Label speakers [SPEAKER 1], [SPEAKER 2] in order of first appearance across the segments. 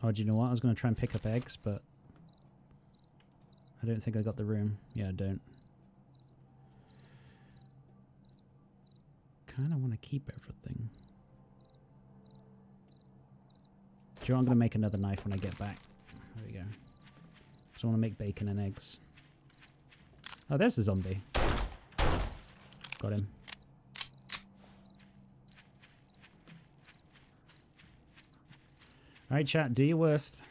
[SPEAKER 1] Oh, do you know what? I was going to try and pick up eggs, but I don't think I got the room. Yeah, I don't. Kind of want to keep everything. Do you know what? I'm going to make another knife when I get back. There we go. So I want to make bacon and eggs. Oh, there's the zombie. Got him. Alright, chat, do your worst.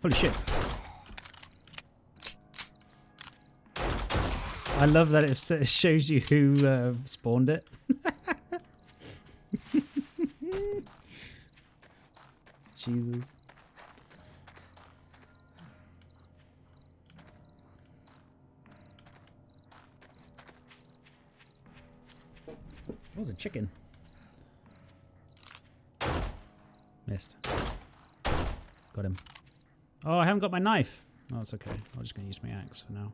[SPEAKER 1] Holy shit. I love that it shows you who spawned it. Jesus. That was a chicken. Missed. Got him. Oh, I haven't got my knife. Oh, it's okay. I'm just going to use my axe for now.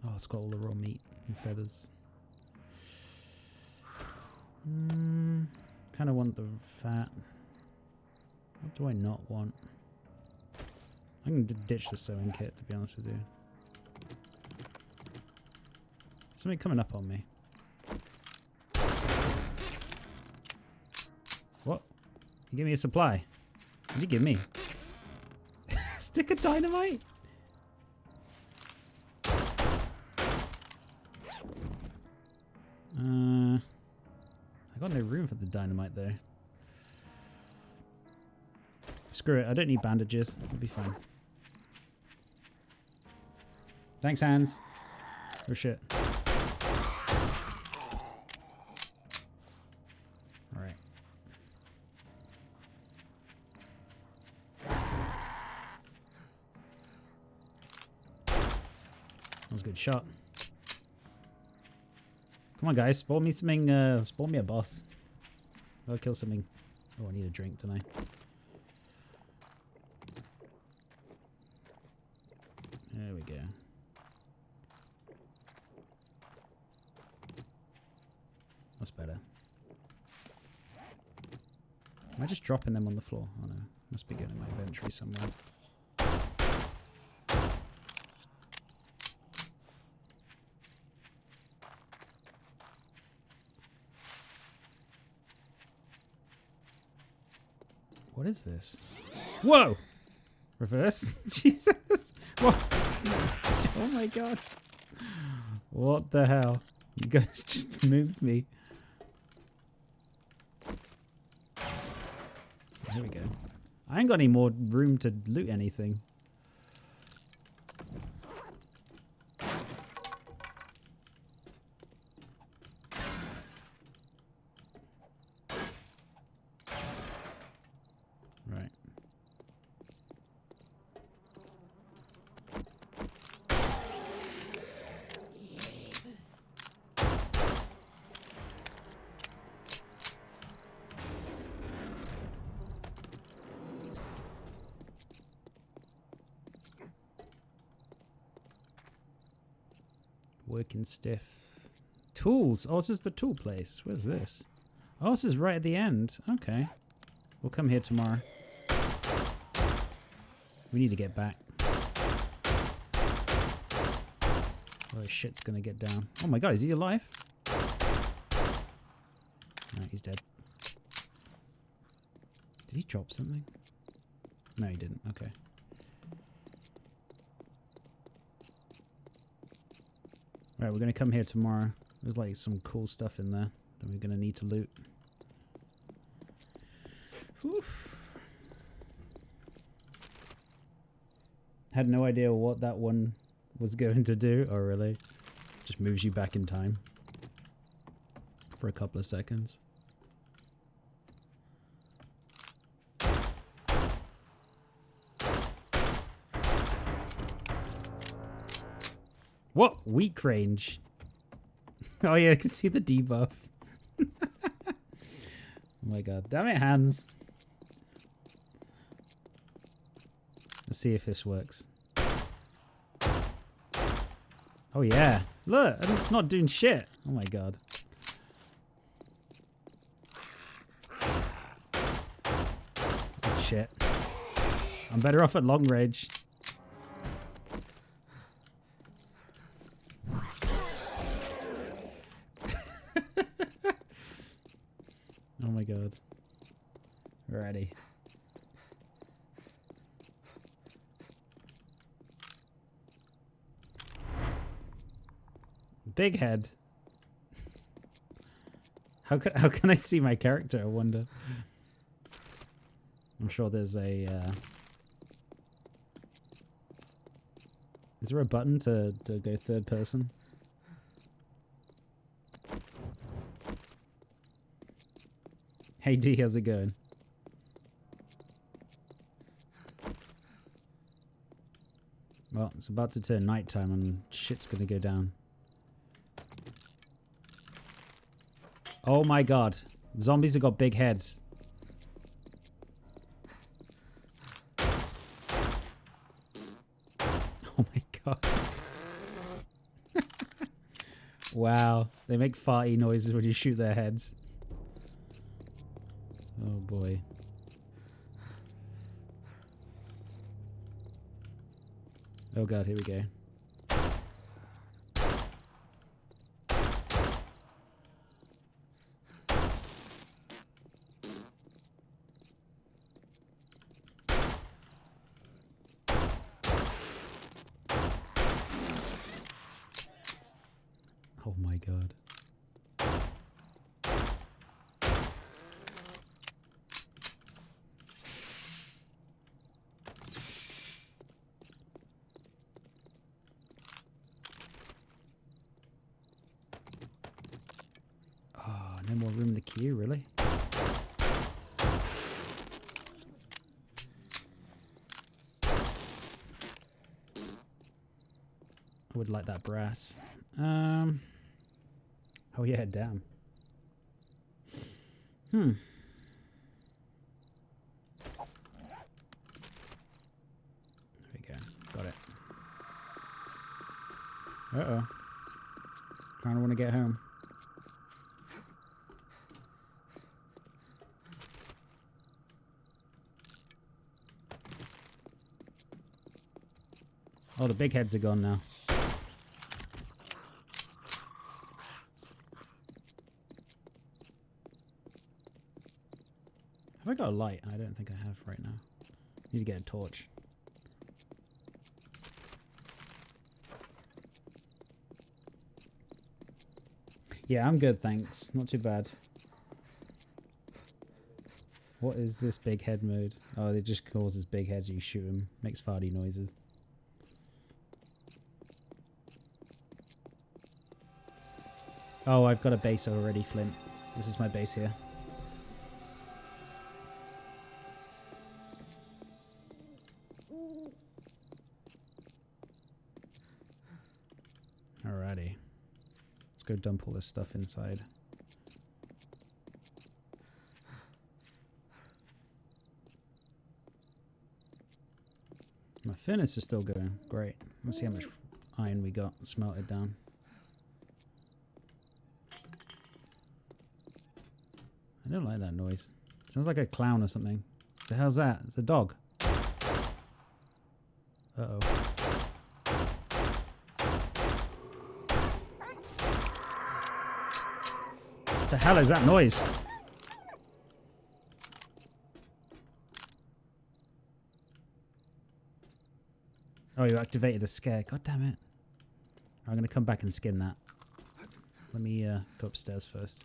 [SPEAKER 1] Oh, it's got all the raw meat and feathers. Kind of want the fat. What do I not want? I can ditch the sewing kit, to be honest with you. Something coming up on me. What? You give me a supply. What did you give me? Stick of dynamite? I got no room for the dynamite though. Screw it, I don't need bandages. It'll be fine. Thanks, Hans. Oh shit. Alright. That was a good shot. Come on, guys. Spawn me something. Spawn me a boss. I'll kill something. Oh, I need a drink, don't I? There we go. That's better. Am I just dropping them on the floor? Oh no. Must be going in my inventory somewhere. What is this? Whoa! Reverse? Jesus! What? Oh my god. What the hell? You guys just moved me. There we go. I ain't got any more room to loot anything. Right. Working stiff. Tools. Oh, this is the tool place. Where's this? Oh, this is right at the end. Okay. We'll come here tomorrow. We need to get back. Oh, shit's gonna get down. Oh my god, is he alive? No, he's dead. Did he drop something? No, he didn't. Okay. Right, we're gonna come here tomorrow. There's like some cool stuff in there that we're gonna need to loot. Oof. Had no idea what that one was going to do. Oh, really? Just moves you back in time for a couple of seconds. What? Weak range. Oh yeah, I can see the debuff. Oh my god. Damn it, Hans. Let's see if this works. Oh yeah. Look, and it's not doing shit. Oh my god. Oh, shit. I'm better off at long range. Oh my god. Ready. Big head. How can I see my character, I wonder? I'm sure there's a is there a button to go third person? Hey D, how's it going? Well, it's about to turn nighttime and shit's gonna go down. Oh my god. Zombies have got big heads. Oh my god. Wow. They make farty noises when you shoot their heads. Oh boy. Oh god, here we go. Oh my god. Oh, no more room in the queue, really? I would like that brass. Oh yeah, damn. There we go. Got it. Uh-oh. Kinda wanna get home. Oh, the big heads are gone now. Have I got a light? I don't think I have right now. Need to get a torch. Yeah, I'm good, thanks. Not too bad. What is this big head mode? Oh, it just causes big heads. You shoot them. Makes farty noises. Oh, I've got a base already, Flint. This is my base here. Alrighty. Let's go dump all this stuff inside. My furnace is still going. Great. Let's see how much iron we got smelted down. I don't like that noise. Sounds like a clown or something. What the hell's that? It's a dog. Uh-oh. What the hell is that noise? Oh, you activated a scare. God damn it. I'm going to come back and skin that. Let me go upstairs first.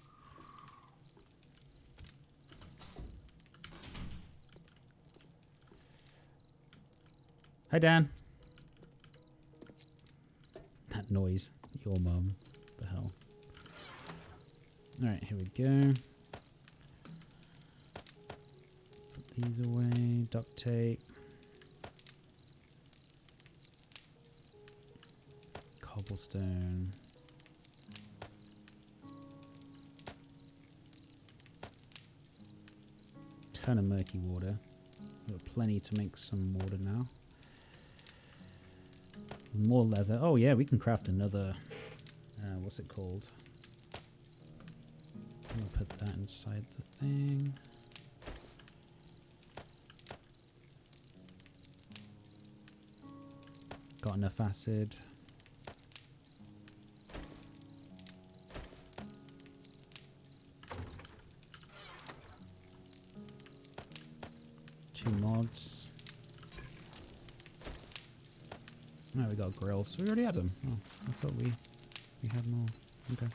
[SPEAKER 1] Hi, Dan. That noise. Your mum. The hell. Alright, here we go. Put these away. Duct tape. Cobblestone. Ton of murky water. We've got plenty to make some water now. More leather. Oh yeah, we can craft another. What's it called? I'm gonna put that inside the thing. Got enough acid. Two mods. Oh, we got grills. We already had them. Oh, I thought we had more. Okay.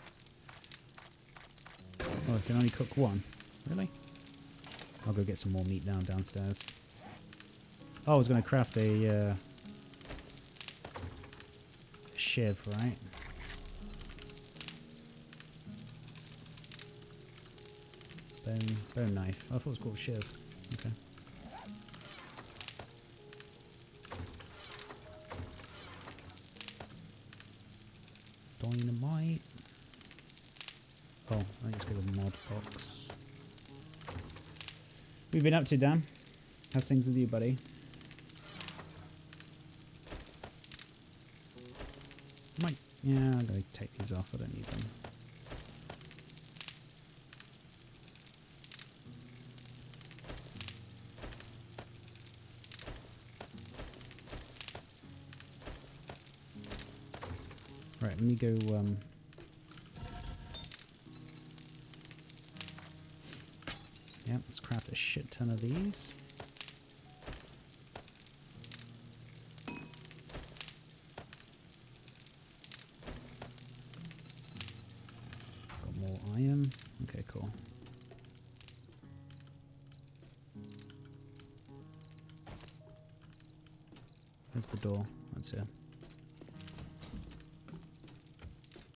[SPEAKER 1] Oh, I can only cook one. Really? I'll go get some more meat downstairs. Oh, I was going to craft a shiv, right? Bone knife. I thought it was called shiv. Okay. Dynamite. Oh, I think it's got a mod box. We've been up to, Dan? How's things with you, buddy? Yeah, I'm going to take these off. I don't need them. Right, let me go, yeah, let's craft a shit ton of these. Got more iron. Okay, cool. Where's the door? That's here.